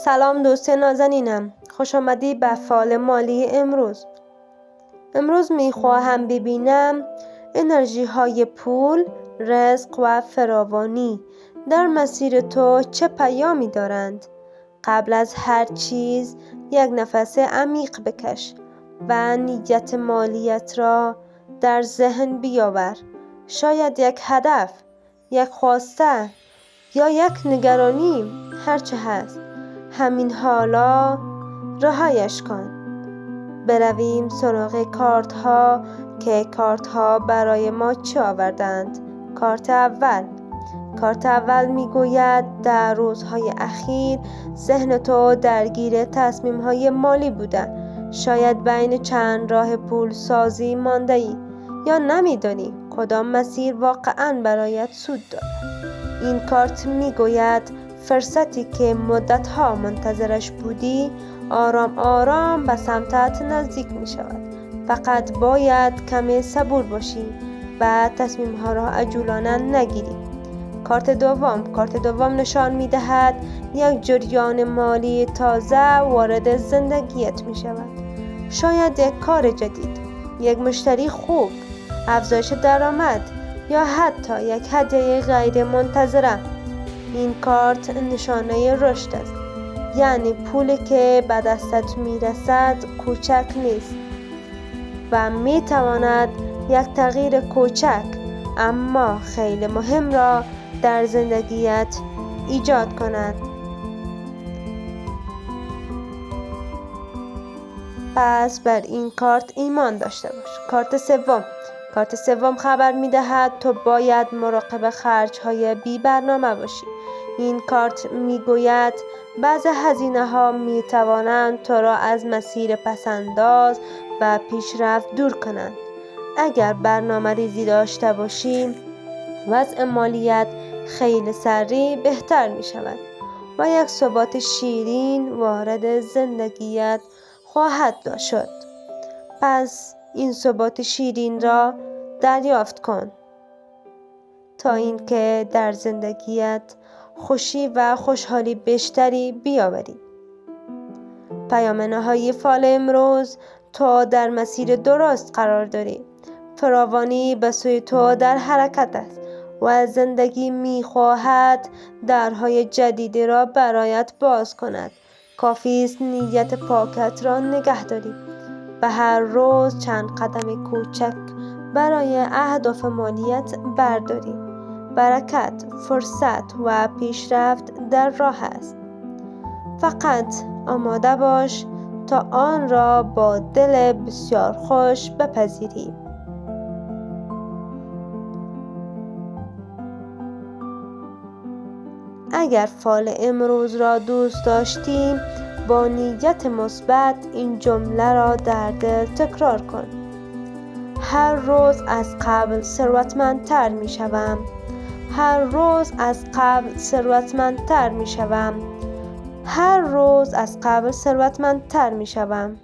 سلام دوست نازنینم، خوش آمدی به فال مالی امروز میخواهم ببینم انرژی های پول، رزق و فراوانی در مسیر تو چه پیامی دارند. قبل از هر چیز یک نفس عمیق بکش و نیت مالیت را در ذهن بیاور. شاید یک هدف، یک خواسته یا یک نگرانی، هرچه هست، همین حالا رهایش کن. برویم سراغ کارت ها که کارت ها برای ما چه آوردند. کارت اول میگوید در روزهای اخیر ذهن تو درگیر تصمیم های مالی بوده. شاید بین چند راه پول سازی مانده ای یا نمیدانی کدام مسیر واقعا برایت سود دارد. این کارت میگوید فرصتی که مدتها منتظرش بودی آرام آرام به سمتت نزدیک می شود. فقط باید کمی صبور باشی و تصمیم ها را عجولانه نگیری. کارت دوم نشان می دهد یک جریان مالی تازه وارد زندگیت می شود. شاید یک کار جدید، یک مشتری خوب، افزایش درآمد یا حتی یک هدیه غیر منتظره. این کارت نشانه رشد است، یعنی پولی که به دستت میرسد کوچک نیست و میتواند یک تغییر کوچک اما خیلی مهم را در زندگیت ایجاد کند. پس بر این کارت ایمان داشته باش. کارت سوم خبر می‌دهد تو باید مراقب خرج‌های بی برنامه باشی. این کارت میگوید بعضی هزینه‌ها میتوانند تو را از مسیر پس‌انداز و پیشرفت دور کنند. اگر برنامه ریزی داشته باشی، وضع مالیت خیلی سریع بهتر می شود و یک ثبات شیرین وارد زندگیت خواهد شد. پس این ثبات شیرین را دریافت کن تا اینکه در زندگیت خوشی و خوشحالی بیشتری بیاوری. پیام نهایی فال امروز: تو در مسیر درست قرار داری. فراوانی به سوی تو در حرکت است و زندگی می‌خواهد درهای جدیدی را برایت باز کند. کافی است نیت پاکت را نگه داری و هر روز چند قدم کوچک برای اهداف مالیت برداری. برکت، فرصت و پیشرفت در راه است. فقط آماده باش تا آن را با دل بسیار خوش بپذیری. اگر فال امروز را دوست داشتی، با نیت مثبت این جمله را در دل تکرار کن: هر روز از قبل ثروتمندتر می شوم. هر روز از قبل ثروتمندتر می شوم. هر روز از قبل ثروتمندتر می شوم.